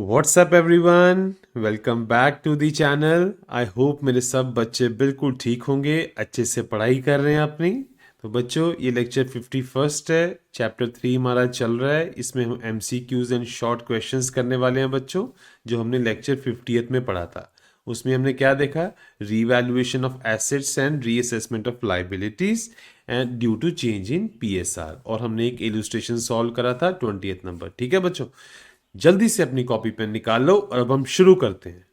WhatsApp everyone, welcome back to the channel. I hope मेरे सब बच्चे बिल्कुल ठीक होंगे, अच्छे से पढ़ाई कर रहे हैं अपनी। तो बच्चों, ये लेक्चर 51 है, चैप्टर 3 हमारा चल रहा है। इसमें हम MCQs एंड शॉर्ट क्वेश्चंस करने वाले हैं बच्चों, जो हमने लेक्चर 50th में पढ़ा था। उसमें हमने क्या देखा? Revaluation of assets and reassessment of liabilities and due to change in PSR, और हमने एक इलस्ट्रेशन सॉल्व करा था 20th नंबर। ठीक है बच्चों, जल्दी से अपनी कॉपी पेन निकाल लो और अब हम शुरू करते हैं।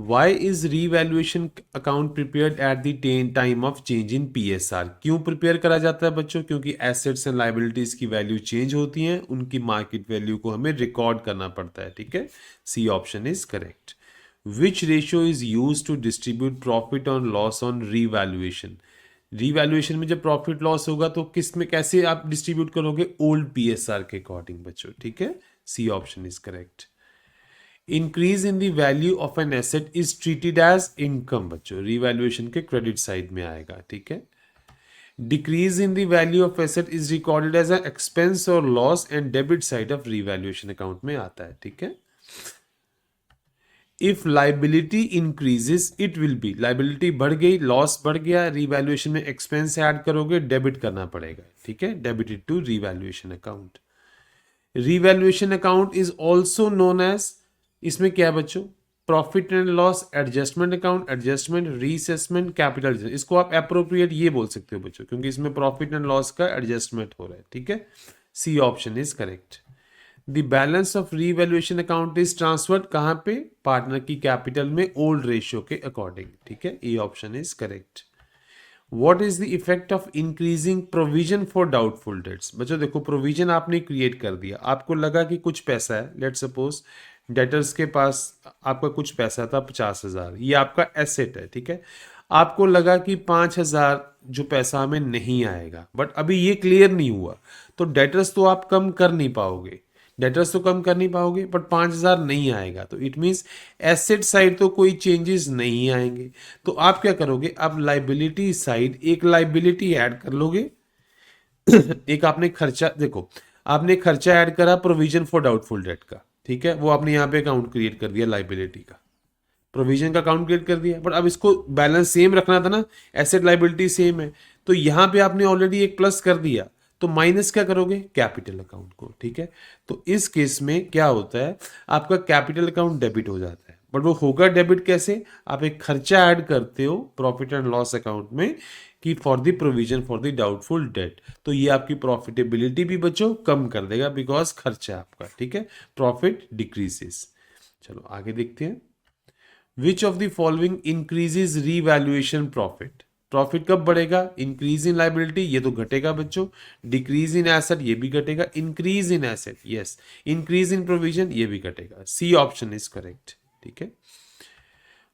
Why is revaluation account prepared at the time of change in PSR? क्यों प्रिपेयर करा जाता है बच्चों? क्योंकि एसेट्स एंड लाइबिलिटीज की वैल्यू चेंज होती हैं, उनकी मार्केट वैल्यू को हमें रिकॉर्ड करना पड़ता है। ठीक है, C option is correct. Which ratio is use to distribute profit on loss on revaluation? Revaluation में जब प्रॉफिट लॉस होगा तो किस में कैसे आप डिस्ट्रीब्यूट करोगे? ओल्ड PSR के अकॉर्डिंग बच्चों। ठीक है, C option is correct. Increase in the value of an asset is treated as income बच्चों, रीवैल्यूएशन के क्रेडिट साइड में आएगा। ठीक है, decrease in the value of asset is recorded as a expense और loss and debit side of revaluation account में आता है। ठीक है, if liability increases it will be, liability बढ़ गई, लॉस बढ़ गया, रीवैल्यूएशन में एक्सपेंस ऐड करोगे, डेबिट करना पड़ेगा। ठीक है, debited to revaluation account. Revaluation account is also known as, इसमें क्या है बच्चों? Profit and loss adjustment account, adjustment, reassessment, capital. इसको आप अप्रोप्रिएट ये बोल सकते हो बच्चों, क्योंकि इसमें प्रॉफिट एंड लॉस का एडजस्टमेंट हो रहा है। ठीक है, C option is correct. The balance of revaluation account is transferred कहां पे? पार्टनर की कैपिटल में ओल्ड रेशियो के अकॉर्डिंग। ठीक है, A option is correct. What is the effect of increasing provision for doubtful debts? बच्चों देखो, प्रोविजन आपने क्रिएट कर दिया, आपको लगा कि कुछ पैसा है, लेट सपोज डेटर्स के पास आपका कुछ पैसा था 50,000, ये आपका एसेट है। ठीक है, आपको लगा कि 5,000 जो पैसा हमें नहीं आएगा, बट अभी ये क्लियर नहीं हुआ, तो डेटर्स तो आप कम कर नहीं पाओगे, डेटर्स तो कम कर नहीं पाओगे, बट 5,000 नहीं आएगा, तो इट मीन्स एसेट साइड तो कोई चेंजेस नहीं आएंगे। तो आप क्या करोगे? आप लाइबिलिटी साइड एक लाइबिलिटी ऐड कर लोगे। एक आपने खर्चा, देखो आपने खर्चा ऐड करा प्रोविजन फॉर डाउटफुल डेट का। ठीक है, वो आपने यहाँ पे अकाउंट क्रिएट कर दिया लाइबिलिटी का, प्रोविजन का अकाउंट क्रिएट कर दिया, बट अब इसको बैलेंस सेम रखना था ना, एसेट लाइबिलिटी सेम है, तो यहाँ पे आपने ऑलरेडी एक प्लस कर दिया, तो माइनस क्या करोगे? कैपिटल अकाउंट को। ठीक है, तो इस केस में क्या होता है? आपका कैपिटल अकाउंट डेबिट हो जाता है, बट वो होगा डेबिट कैसे? आप एक खर्चा ऐड करते हो प्रॉफिट एंड लॉस अकाउंट में कि for the provision for the doubtful debt, तो ये आपकी प्रॉफिटेबिलिटी भी बच्चों कम कर देगा, बिकॉज खर्चा है आपका। ठीक है, प्रॉफिट डिक्रीजेस। चलो आगे देखते हैं। Which of the following increases revaluation profit? Profit कब बढ़ेगा? इंक्रीज इन लाइबिलिटी, ये तो घटेगा बच्चों। डिक्रीज इन एसेट, ये भी घटेगा। Increase in asset, yes. Increase in provision, ये भी घटेगा। C option is correct. ठीक है,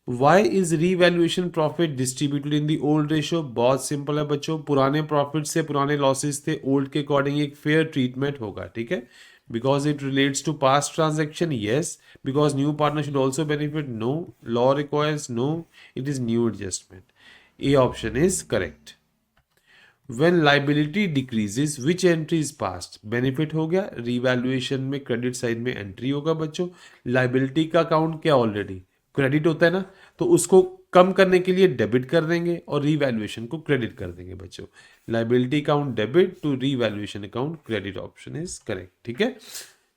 why is revaluation profit distributed in the old ratio? बहुत सिंपल है बच्चों, पुराने प्रॉफिट से पुराने लॉसेस थे, ओल्ड के अकॉर्डिंग एक फेयर ट्रीटमेंट होगा। ठीक है, because it relates to past transaction, yes. Because new partner should also benefit, no. Law requires, no. It is new adjustment. A option is correct. When liability decreases, which entry is passed? benefit हो गया, revaluation में credit side में entry होगा बच्चों। liability का account क्या already credit होता है ना, तो उसको कम करने के लिए डेबिट कर देंगे और रीवैल्यूएशन को क्रेडिट कर देंगे बच्चों। Liability account debit to revaluation account credit, option is correct. ठीक है,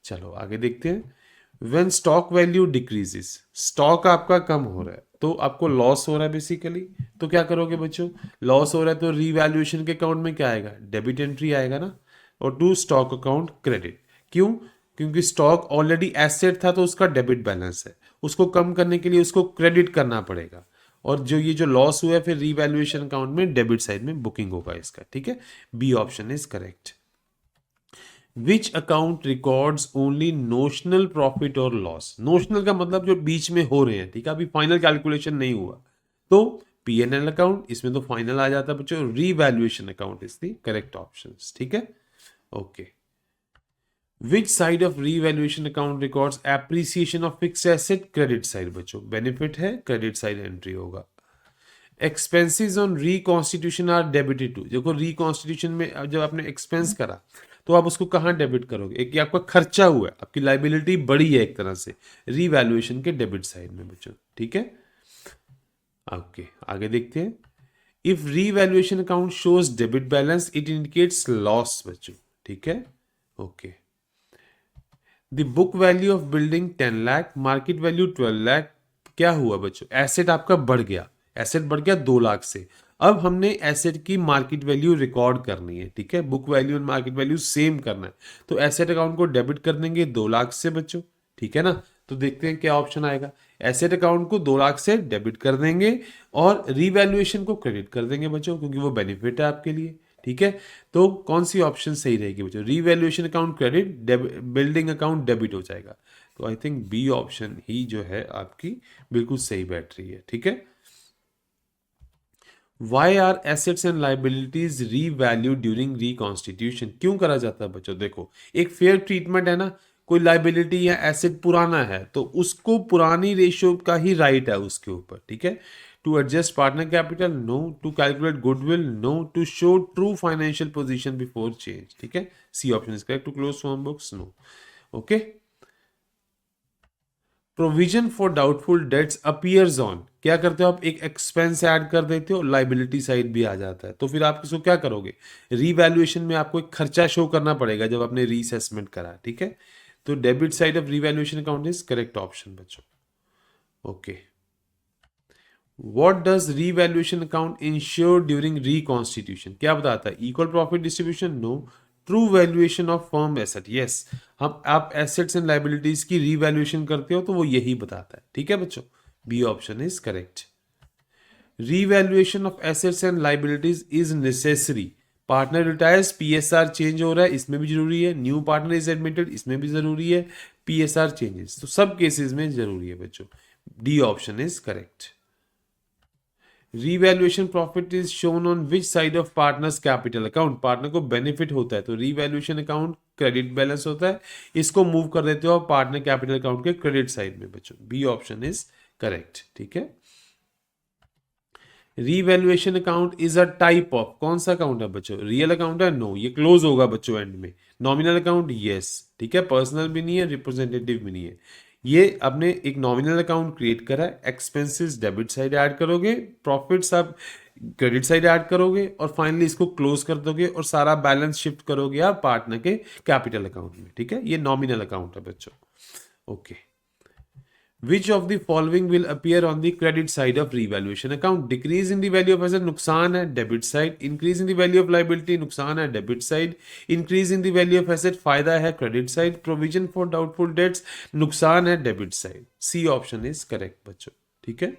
चलो आगे देखते हैं। When stock value decreases, stock आपका कम हो रहा है तो आपको लॉस हो रहा है बेसिकली, तो क्या करोगे बच्चों? लॉस हो रहा है तो रीवैल्यूएशन के अकाउंट में क्या आएगा? डेबिट एंट्री आएगा ना, और टू स्टॉक अकाउंट क्रेडिट। क्यों? क्योंकि स्टॉक ऑलरेडी एसेट था तो उसका डेबिट बैलेंस है, उसको कम करने के लिए उसको क्रेडिट करना पड़ेगा, और जो ये जो लॉस हुआ है फिर रीवैल्यूएशन अकाउंट में डेबिट साइड में बुकिंग होगा इसका। ठीक है, B option is correct. Which account records only notional profit और लॉस? नोशनल का मतलब जो बीच में हो रहे हैं, ठीक है, अभी फाइनल कैलकुलेशन नहीं हुआ, तो P&L अकाउंट, इसमें तो फाइनल आ जाता है बच्चों, revaluation account is the correct option, ठीक है। Okay, which side of revaluation account records appreciation of fix asset, credit side बच्चों, बेनिफिट है क्रेडिट साइड एंट्री होगा। Expenses on reconstitution are debited to, देखो रिकॉन्स्टिट्यूशन में जब आपने एक्सपेंस करा तो आप उसको कहाँ डेबिट करोगे, एक ये आपका खर्चा हुआ है, आपकी लाइबिलिटी बढ़ी है एक तरह से, रीवैल्यूएशन के डेबिट साइड में बच्चों, ठीक है। ओके, आगे देखते हैं। If revaluation account shows debit balance it indicates loss बच्चों, ठीक है। Okay, the book value of building 10 lakh, market value 12 lakh, क्या हुआ बच्चों, एसेट आपका बढ़ गया, एसेट बढ़ गया 2 लाख से। अब हमने एसेट की मार्केट वैल्यू रिकॉर्ड करनी है, ठीक है, बुक वैल्यू और मार्केट वैल्यू सेम करना है, तो एसेट अकाउंट को डेबिट कर देंगे 2 लाख से बच्चों, ठीक है ना। तो देखते हैं क्या ऑप्शन आएगा, एसेट अकाउंट को 2 लाख से डेबिट कर देंगे और रीवैल्यूएशन को क्रेडिट कर देंगे बच्चों, क्योंकि वो बेनिफिट है आपके लिए, ठीक है। तो कौन सी ऑप्शन सही रहेगी बच्चों, revaluation account credit, building account debit हो जाएगा। तो आई थिंक बी ऑप्शन ही जो है आपकी बिल्कुल सही बैठ रही है, ठीक है। Why are assets and liabilities revalue during reconstitution, क्यों करा जाता है बच्चों, देखो एक फेयर ट्रीटमेंट है ना, कोई लाइबिलिटी या एसेट पुराना है तो उसको पुरानी रेशियो का ही राइट है उसके ऊपर, ठीक है। To adjust partner capital, no. To calculate goodwill, no. To show true financial position before change, ठीक है, C option is correct. To close form books, no. Okay, provision for doubtful debts appears on, क्या करते हो आप, एक expense add कर देते हो, लाइबिलिटी साइड भी आ जाता है, तो फिर आप इसको क्या करोगे, रीवैल्यूएशन में आपको एक खर्चा शो करना पड़ेगा जब आपने रीअसेसमेंट करा, ठीक है। तो debit side of revaluation account is correct option बच्चों। Okay, what does revaluation account ensure during reconstitution, क्या बताता है, equal profit distribution, no. True valuation of firm asset, yes, हम आप एसेट्स एंड लाइबिलिटीज की रीवैल्यूएशन करते हो तो वो यही बताता है, ठीक है बच्चों, B option is correct. Revaluation of assets and liabilities is necessary, partner retires, PSR change हो रहा है, इसमें भी जरूरी है, न्यू पार्टनर इज एडमिटेड, इसमें भी जरूरी है, पीएसआर चेंजेस, तो सब केसेस में जरूरी है बच्चों, D option is correct. Revaluation profit is shown on which side of partners capital account, partner को बेनिफिट होता है तो रीवैल्यूएशन अकाउंट क्रेडिट बैलेंस होता है, इसको मूव कर देते हो पार्टनर कैपिटल अकाउंट के क्रेडिट साइड में बच्चों, बी ऑप्शन इज करेक्ट, ठीक है। Revaluation account is a type of, कौन सा अकाउंट है बच्चों, रियल अकाउंट है, नो, ये क्लोज होगा बच्चों एंड में। नॉमिनल अकाउंट, यस, ठीक है, पर्सनल भी नहीं है, रिप्रेजेंटेटिव भी नहीं है। ये आपने एक नॉमिनल अकाउंट क्रिएट करा है, एक्सपेंसेस डेबिट साइड ऐड करोगे, प्रॉफिट्स आप क्रेडिट साइड ऐड करोगे और फाइनली इसको क्लोज कर दोगे और सारा बैलेंस शिफ्ट करोगे आप पार्टनर के कैपिटल अकाउंट में, ठीक है, ये नॉमिनल अकाउंट है बच्चों। Okay, Which of the following will appear on the credit side of revaluation account? Decrease in the value of asset, नुकसान है, debit side. Increase in the value of liability, नुकसान है, debit side. Increase in the value of asset, फायदा है, credit side. Provision for doubtful debts, नुकसान है, debit side. C option is correct बच्चों, ठीक है।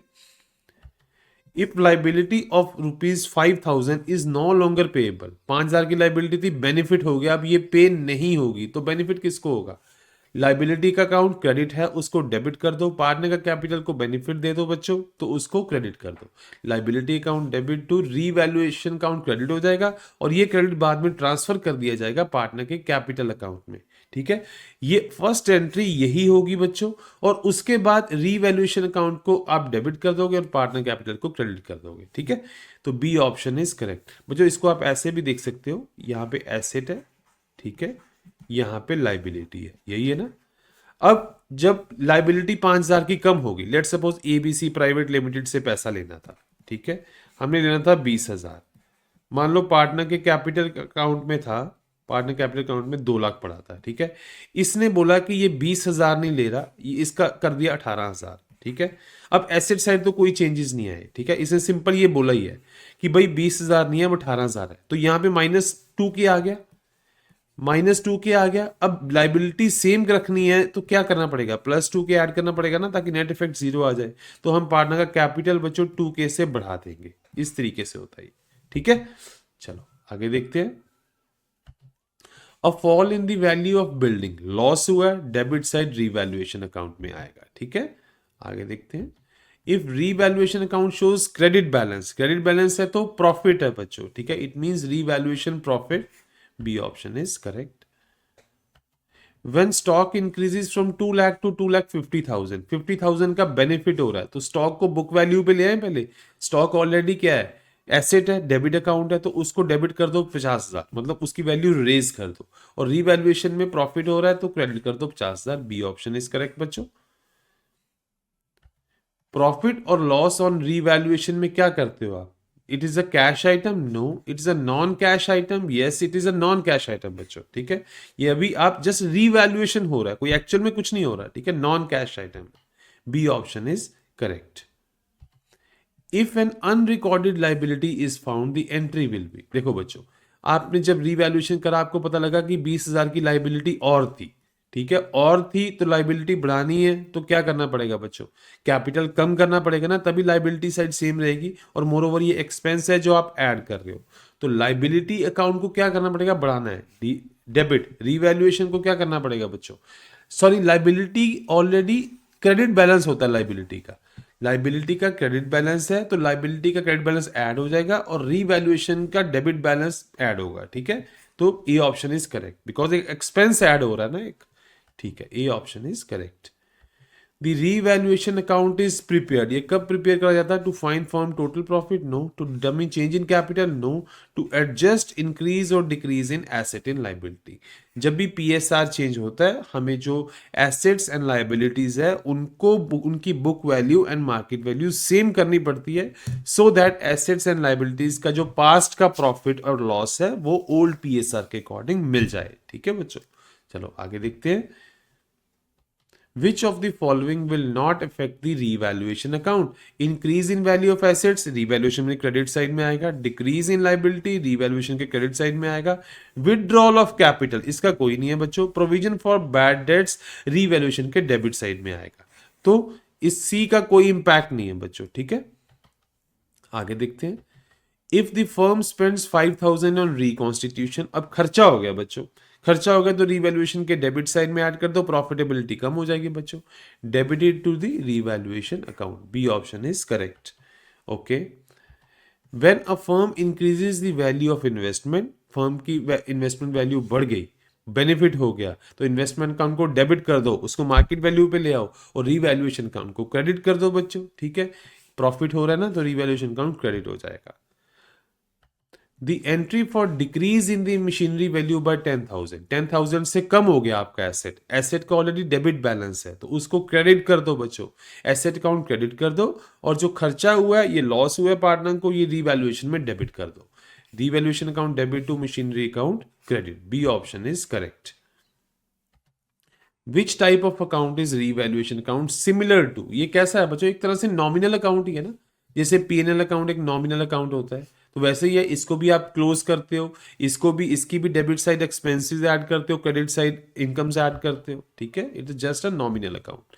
If liability of ₹5,000 is no longer payable, 5,000 की लाइबिलिटी थी, बेनिफिट हो गया, अब ये पे नहीं होगी, तो बेनिफिट किसको होगा, लाइबिलिटी का अकाउंट क्रेडिट है उसको डेबिट कर दो, पार्टनर का कैपिटल को बेनिफिट दे दो बच्चों तो उसको क्रेडिट कर दो, liability account debit to revaluation account credit हो जाएगा और ये क्रेडिट बाद में ट्रांसफर कर दिया जाएगा पार्टनर के कैपिटल अकाउंट में, ठीक है। ये फर्स्ट एंट्री यही होगी बच्चों और उसके बाद रीवैल्यूएशन अकाउंट को आप डेबिट कर दोगे और पार्टनर कैपिटल को क्रेडिट कर दोगे, ठीक है। तो बी ऑप्शन इज करेक्ट बच्चों। इसको आप ऐसे भी देख सकते हो, यहाँ पे एसेट है, ठीक है, यहां पे लाइबिलिटी है, यही है ना। अब जब लाइबिलिटी 5,000 की कम होगी, let suppose ABC private limited से पैसा लेना था, ठीक है, हमने लेना था 20,000, मान लो पार्टनर के कैपिटल अकाउंट में था, पार्टनर कैपिटल अकाउंट में 2 लाख पड़ा था, ठीक है, इसने बोला कि ये 20,000 नहीं ले रहा, ये इसका कर दिया 18,000, ठीक है। अब एसेट साइड तो कोई चेंजेस नहीं आए, ठीक है, इसने सिंपल ये बोला ही है कि भाई 20,000 नहीं है, 18,000 है, तो यहां पे -2 के आ गया, -2 के आ गया। अब लाइबिलिटी सेम रखनी है तो क्या करना पड़ेगा, +2 के ऐड करना पड़ेगा ना, ताकि नेट इफेक्ट 0 आ जाए। तो हम पार्टनर का कैपिटल बच्चों 2K से बढ़ा देंगे, इस तरीके से होता है, ठीक है। चलो आगे देखते हैं। A fall in the value of building, loss हुआ, डेबिट साइड रीवैल्यूएशन अकाउंट में आएगा, ठीक है। आगे देखते हैं। If revaluation account shows credit balance है तो प्रॉफिट है बच्चों, ठीक है, it means revaluation profit, B option is correct. When stock increases from 2 lakh to 2,50,000, 50,000 का बेनिफिट हो रहा है तो स्टॉक को बुक वैल्यू पे ले आए पहले। स्टॉक ऑलरेडी क्या है, एसेट है, डेबिट अकाउंट है, तो उसको डेबिट कर दो 50,000, मतलब उसकी वैल्यू रेज कर दो, और रीवैल्यूएशन में प्रॉफिट हो रहा है तो क्रेडिट कर दो 50,000, बी ऑप्शन इज करेक्ट बच्चों। प्रॉफिट और लॉस ऑन रीवैल्यूएशन में क्या करते हो आप? It is a cash item, no it is a non cash item, yes it is a non cash item बच्चों, ठीक है। ये अभी आप जस्ट रीवैल्यूएशन हो रहा है, कोई एक्चुअल में कुछ नहीं हो रहा है, ठीक है, non cash item, B option is correct. If an unrecorded liability is found the entry will be, देखो बच्चों, आपने जब रीवैल्यूएशन करा आपको पता लगा कि 20,000 की लाइबिलिटी और थी, ठीक है, और थी तो लाइबिलिटी बढ़ानी है तो क्या करना पड़ेगा बच्चों, कैपिटल कम करना पड़ेगा ना, तभी लाइबिलिटी साइड सेम रहेगी, और मोर ओवर ये एक्सपेंस है जो आप ऐड कर रहे हो, तो लाइबिलिटी अकाउंट को क्या करना पड़ेगा, बढ़ाना है, डेबिट, रीवैल्यूएशन को क्या करना पड़ेगा बच्चों, sorry liability already credit balance होता है लाइबिलिटी का, लाइबिलिटी का क्रेडिट बैलेंस है तो लाइबिलिटी का क्रेडिट बैलेंस ऐड हो जाएगा और रीवैल्यूएशन का डेबिट बैलेंस ऐड होगा, ठीक है, तो A option is correct because एक एक्सपेंस ऐड हो रहा है ना एक, ठीक है, A option is correct. The revaluation account is prepared, ये कब प्रिपेयर करा जाता है, to find firm total profit, no, to determine change in capital, no, to adjust increase और decrease in asset in liability. जब भी पीएसआर चेंज होता है हमें जो एसेट्स एंड लाइबिलिटीज है उनको उनकी book value and market value same करनी पड़ती है, so that assets and liabilities का जो पास्ट का प्रॉफिट और लॉस है वो ओल्ड पीएसआर के अकॉर्डिंग मिल जाए, ठीक है बच्चों। चलो आगे देखते हैं। Which of the following will not affect the revaluation account? Increase in value of assets, revaluation में credit side में आएगा, decrease in liability, revaluation के credit side में आएगा, withdrawal of capital, इसका कोई नहीं है बच्चों, provision for bad debts, revaluation के debit side में आएगा, तो इस C का कोई impact नहीं है बच्चों, ठीक है। आगे देखते हैं। If the firm spends 5,000 on reconstitution, अब खर्चा हो गया बच्चों, खर्चा हो गया तो रीवैल्यूएशन के डेबिट साइड में ऐड कर दो, प्रॉफिटेबिलिटी कम हो जाएगी बच्चों, debited to the revaluation account, B option is correct. Okay, when a firm increases the value of investment, firm की इन्वेस्टमेंट वैल्यू बढ़ गई, बेनिफिट हो गया, तो इन्वेस्टमेंट अकाउंट को डेबिट कर दो, उसको मार्केट वैल्यू पे ले आओ, और रीवैल्यूएशन अकाउंट को क्रेडिट कर दो बच्चों, ठीक है, प्रॉफिट हो रहा है ना तो रीवैल्यूएशन अकाउंट क्रेडिट हो जाएगा। The entry for decrease in the machinery value by 10,000, 10,000 से कम हो गया आपका एसेट, एसेट का ऑलरेडी डेबिट बैलेंस है तो उसको क्रेडिट कर दो बच्चों, एसेट अकाउंट क्रेडिट कर दो, और जो खर्चा हुआ है ये लॉस हुआ है पार्टनर को, ये रीवैल्यूएशन में डेबिट कर दो, revaluation account debit to machinery account credit, B option is correct. Which type of account is revaluation account similar to, ये कैसा है बच्चों, एक तरह से नॉमिनल अकाउंट ही है ना, जैसे पीएनएल अकाउंट एक नॉमिनल अकाउंट होता है, तो वैसे ही है, इसको भी आप क्लोज करते हो, इसको भी, इसकी भी डेबिट साइड एक्सपेंसेस ऐड करते हो, क्रेडिट साइड इनकम से ऐड करते हो, ठीक है, it is just a nominal account.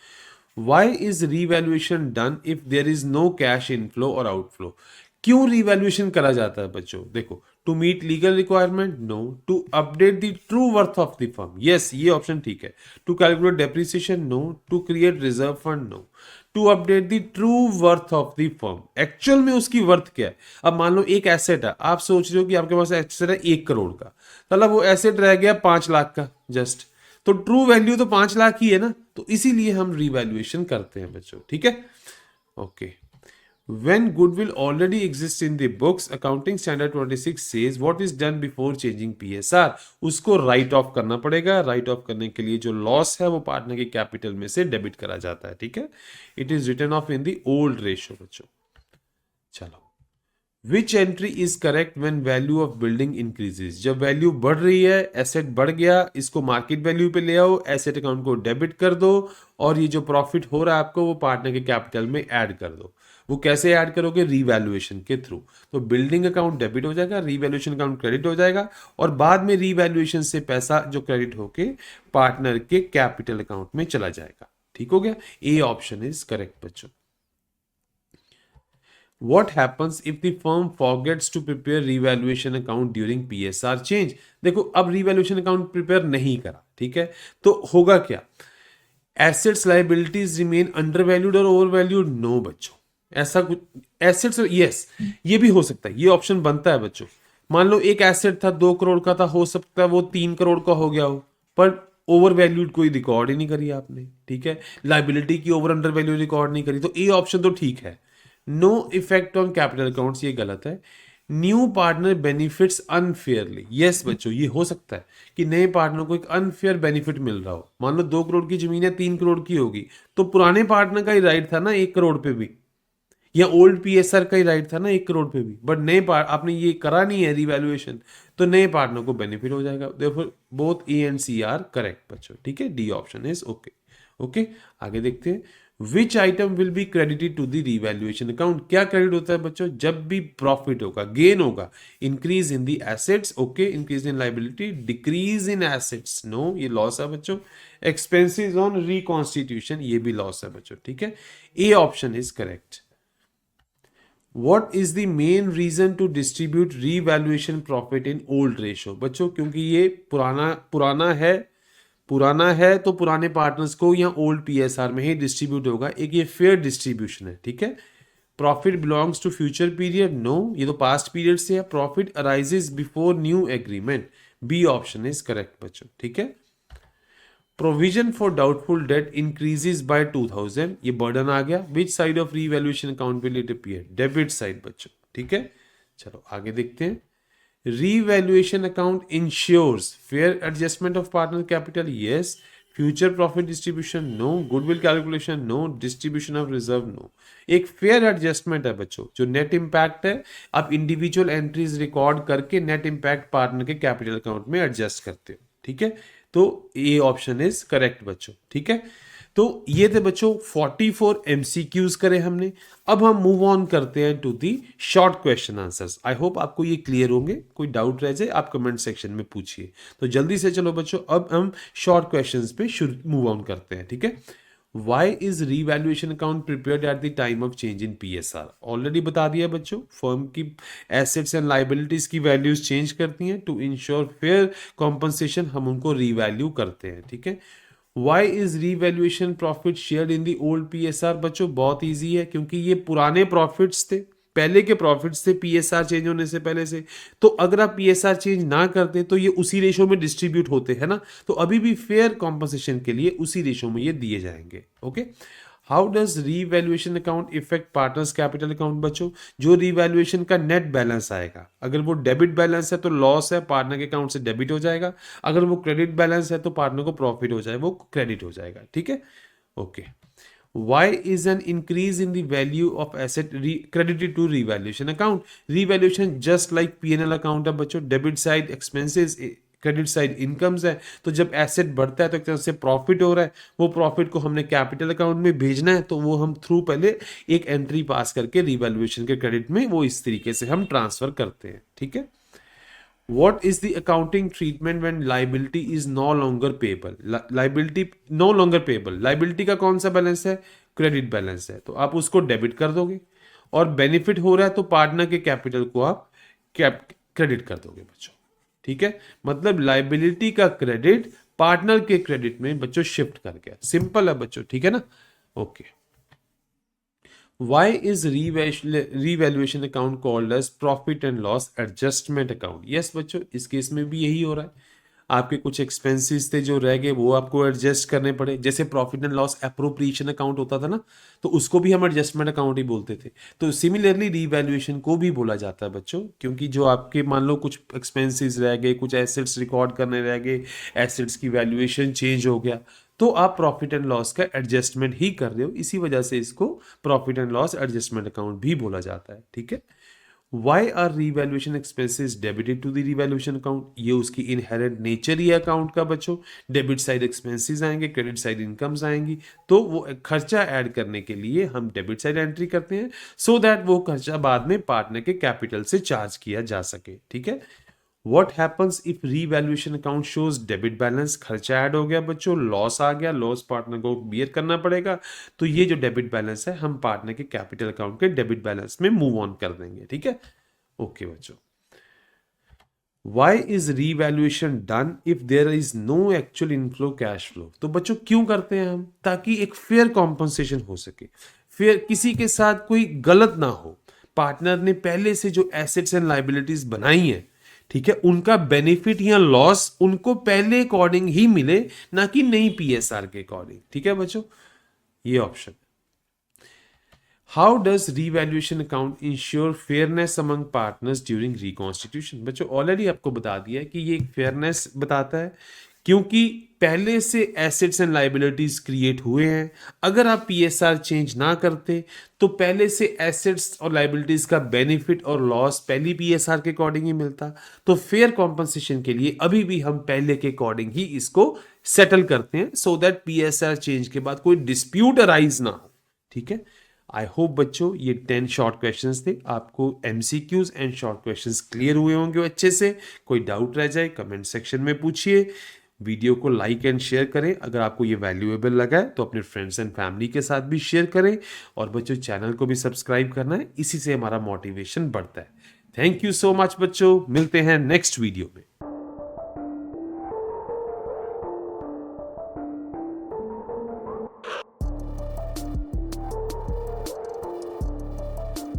Why is revaluation done if there is no cash inflow और आउटफ्लो, क्यों रीवैल्यूएशन करा जाता है बच्चों, देखो, to meet legal requirement, no, to update the true worth of the firm, yes ये option ठीक है, to calculate depreciation, no, to create reserve fund, no, to update the true worth of the firm, actual में उसकी worth क्या है। अब मान लो एक एसेट है, आप सोच रहे हो कि आपके पास एसेट है 1 करोड़ का, मतलब वो एसेट रह गया 5 लाख का जस्ट, तो ट्रू वैल्यू तो 5 लाख ही है ना, तो इसीलिए हम रीवैल्यूएशन करते हैं बच्चों, ठीक है। Okay, when goodwill already exists in the books, accounting standard 26 says what is done before changing PSR, उसको राइट ऑफ करना पड़ेगा, राइट ऑफ करने के लिए जो लॉस है वो पार्टनर के कैपिटल में से डेबिट करा जाता है, ठीक है, it is written off in the old ratio बच्चों। चलो, which entry is correct when value of building increases, जब वैल्यू बढ़ रही है, एसेट बढ़ गया, इसको मार्केट वैल्यू पे ले आओ, एसेट अकाउंट को डेबिट कर दो, और ये जो प्रॉफिट हो रहा है आपको वो पार्टनर के कैपिटल में ऐड कर दो, वो कैसे ऐड करोगे, रीवैल्यूएशन के थ्रू, तो बिल्डिंग अकाउंट डेबिट हो जाएगा, रीवैल्यूएशन अकाउंट क्रेडिट हो जाएगा, और बाद में रीवैल्यूएशन से पैसा जो क्रेडिट होके पार्टनर के कैपिटल अकाउंट में चला जाएगा, ठीक हो गया, ए ऑप्शन इज करेक्ट बच्चों। What happens if the firm forgets to prepare revaluation account during PSR change? देखो अब revaluation account prepare नहीं करा, ठीक है, तो होगा क्या, assets liabilities remain undervalued और overvalued, no बच्चों, ऐसा कुछ एसेट्स, यस, ये भी हो सकता है, ये ऑप्शन बनता है बच्चों। मान लो एक एसेट था 2 करोड़ का था, हो सकता है वो 3 करोड़ का हो गया हो, पर ओवर वैल्यूड कोई रिकॉर्ड ही नहीं करी आपने, ठीक है, लाइबिलिटी की ओवर अंडर वैल्यू रिकॉर्ड नहीं करी, तो ये ऑप्शन तो ठीक है। No effect on capital accounts, ये गलत है। New partner benefits unfairly, yes बच्चों, ये हो सकता है कि नए पार्टनर को एक अनफेयर बेनिफिट मिल रहा हो। मान लो 2 करोड़ की जमीन है, 3 करोड़ की होगी, तो पुराने पार्टनर का ही राइट था ना 1 करोड़ पे भी, या ओल्ड पीएसआर का ही राइट था ना 1 करोड़ पे भी, बट नए पार्ट आपने ये करा नहीं है रिवैल्यूएशन, तो नए पार्टनर को बेनिफिट हो जाएगा। Therefore both A and C are correct बच्चों, ठीक है, D option is okay. Okay, आगे देखते हैं। Which item will be credited to the revaluation account, क्या क्रेडिट होता है बच्चों, जब भी प्रॉफिट होगा, गेन होगा, increase in the assets, okay, increase in liability, decrease in assets, no, ये लॉस है बच्चों। एक्सपेंसेस ऑन रिकॉन्स्टिट्यूशन, ये भी लॉस है बच्चों, ठीक है, A option is correct. What is the main reason to distribute revaluation profit in old ratio? बच्चों क्योंकि ये पुराना है तो पुराने पार्टनर्स को या ओल्ड पीएसआर में ही डिस्ट्रीब्यूट होगा, एक ये फेयर डिस्ट्रीब्यूशन है, ठीक है। Profit belongs to future period, no, ये तो पास्ट पीरियड से है। Profit arises before new agreement, B option is correct बच्चों, ठीक है। Provision for doubtful debt increases by 2000, ये बर्डन आ गया। Which side of revaluation account will it appear, debit side बच्चों, ठीक है। चलो आगे देखते हैं। Revaluation account ensures fair adjustment of partner capital, yes. Future profit distribution, no. Goodwill calculation, no. Distribution of reserve, no. एक फेयर एडजस्टमेंट है बच्चों, जो नेट इंपैक्ट है आप इंडिविजुअल एंट्रीज रिकॉर्ड करके नेट इंपैक्ट पार्टनर के कैपिटल अकाउंट में adjust करते हो, ठीक है। तो ये ऑप्शन इज करेक्ट बच्चों, ठीक है। तो ये थे बच्चों 44 एमसीक्यूज करे हमने। अब हम मूव ऑन करते हैं to the short question answers. I hope आपको ये क्लियर होंगे, कोई डाउट रह जाए आप कमेंट सेक्शन में पूछिए। तो जल्दी से चलो बच्चों, अब हम शॉर्ट क्वेश्चंस पे शुरू मूव ऑन करते हैं, ठीक है। Why is revaluation account prepared at the time of change in PSR, already बता दिया बच्चों, फर्म की एसेट्स एंड लाइबिलिटीज की वैल्यूज चेंज करती हैं, टू इंश्योर फेयर कॉम्पनसेशन हम उनको रीवैल्यू करते हैं, ठीक है। Why is revaluation profit shared in the old PSR, बच्चों बहुत ईजी है, क्योंकि ये पुराने प्रॉफिट्स थे, पहले के प्रॉफिट्स थे पीएसआर चेंज होने से पहले से। तो अगर आप पीएसआर चेंज ना करते तो ये उसी रेशो में डिस्ट्रीब्यूट होते हैं ना, तो अभी भी फेयर कॉम्पनसेशन के लिए उसी रेशो में ये दिए जाएंगे, okay. How does revaluation account effect partners capital account, बच्चों जो रीवैल्यूएशन का नेट बैलेंस आएगा, अगर वो डेबिट बैलेंस है तो लॉस है, पार्टनर के अकाउंट से डेबिट हो जाएगा। अगर वो क्रेडिट बैलेंस है तो पार्टनर को प्रॉफिट हो जाए, वो क्रेडिट हो जाएगा, ठीक है, okay. Why is an increase in the value of asset credited to revaluation account? Revaluation just like P&L account है बच्चों, debit side expenses, credit side incomes है। तो जब एसेट बढ़ता है तो एक तरह से प्रॉफिट हो रहा है, वो प्रॉफिट को हमने कैपिटल अकाउंट में भेजना है, तो वो हम थ्रू पहले एक एंट्री पास करके रिवैल्यूएशन के क्रेडिट में वो इस तरीके से हम ट्रांसफर करते हैं, ठीक है। What is the accounting treatment when liability is no longer payable? Liability no longer payable. Liability का कौन सा बैलेंस है, क्रेडिट बैलेंस है, तो आप उसको डेबिट कर दोगे, और बेनिफिट हो रहा है तो पार्टनर के कैपिटल को आप क्रेडिट कर दोगे बच्चों, ठीक है। मतलब लाइबिलिटी का क्रेडिट पार्टनर के क्रेडिट में बच्चों शिफ्ट कर गया, सिंपल है बच्चों, ठीक है ना, okay. Why is revaluation account called as profit and loss adjustment account? Yes बच्चों, इस केस में भी यही हो रहा है, आपके कुछ एक्सपेंसेस थे जो रह गए वो आपको एडजस्ट करने पड़े। जैसे profit and loss appropriation account होता था ना, तो उसको भी हम एडजस्टमेंट अकाउंट ही बोलते थे। तो सिमिलरली रीवैल्यूएशन को भी बोला जाता है बच्चों, क्योंकि जो आपके मान लो कुछ एक्सपेंसेस रह गए, कुछ एसेट्स रिकॉर्ड करने रह गए, एसेट्स की वैल्यूएशन चेंज हो गया, तो आप प्रॉफिट एंड लॉस का एडजस्टमेंट ही कर रहे हो, इसी वजह से इसको profit and loss adjustment account भी बोला जाता है, ठीक है। Why are revaluation expenses debited to the revaluation account, ये उसकी इनहेरेंट नेचर ही है अकाउंट का बच्चों। डेबिट साइड एक्सपेंसेस आएंगे, क्रेडिट साइड इनकम्स आएंगी, तो वो खर्चा ऐड करने के लिए हम डेबिट साइड एंट्री करते हैं, सो दैट वो खर्चा बाद में पार्टनर के कैपिटल से चार्ज किया जा सके, ठीक है। What happens if revaluation account shows debit balance, खर्चा ऐड हो गया बच्चों, लॉस आ गया, लॉस पार्टनर को बियर करना पड़ेगा, तो ये जो डेबिट बैलेंस है हम पार्टनर के कैपिटल अकाउंट के डेबिट बैलेंस में मूव ऑन कर देंगे, ठीक है, ओके बच्चों। Why is revaluation done if there is no actual inflow cash flow? तो बच्चों क्यों करते हैं हम, ताकि एक फेयर कॉम्पनसेशन हो सके। फिर किसी के साथ कोई गलत ना हो, पार्टनर ने पहले से जो एसेट्स एंड लाइबिलिटीज बनाई है, ठीक है, उनका बेनिफिट या लॉस उनको पहले अकॉर्डिंग ही मिले, ना कि नई पीएसआर के अकॉर्डिंग। ठीक है बच्चों, ये option. How does revaluation account ensure fairness among partners during reconstitution? बच्चों ऑलरेडी आपको बता दिया है कि ये एक फेयरनेस बताता है, क्योंकि पहले से एसेट्स एंड लाइबिलिटीज क्रिएट हुए हैं। अगर आप पीएसआर चेंज ना करते तो पहले से एसेट्स और लाइबिलिटीज का बेनिफिट और लॉस पहली पीएसआर के अकॉर्डिंग ही मिलता। तो फेयर कॉम्पनसेशन के लिए अभी भी हम पहले के अकॉर्डिंग ही इसको सेटल करते हैं, सो दैट पीएसआर चेंज के बाद कोई डिस्प्यूट अराइज ना हो। ठीक है, आई होप बच्चों ये 10 शॉर्ट क्वेश्चंस थे, आपको MCQs and short questions clear हुए होंगे अच्छे से। कोई डाउट रह जाए कमेंट सेक्शन में पूछिए। वीडियो को लाइक एंड शेयर करें, अगर आपको ये वैल्यूएबल लगा है तो अपने फ्रेंड्स एंड फैमिली के साथ भी शेयर करें। और बच्चों चैनल को भी सब्सक्राइब करना है, इसी से हमारा मोटिवेशन बढ़ता है। थैंक यू सो मच बच्चों, मिलते हैं नेक्स्ट वीडियो में।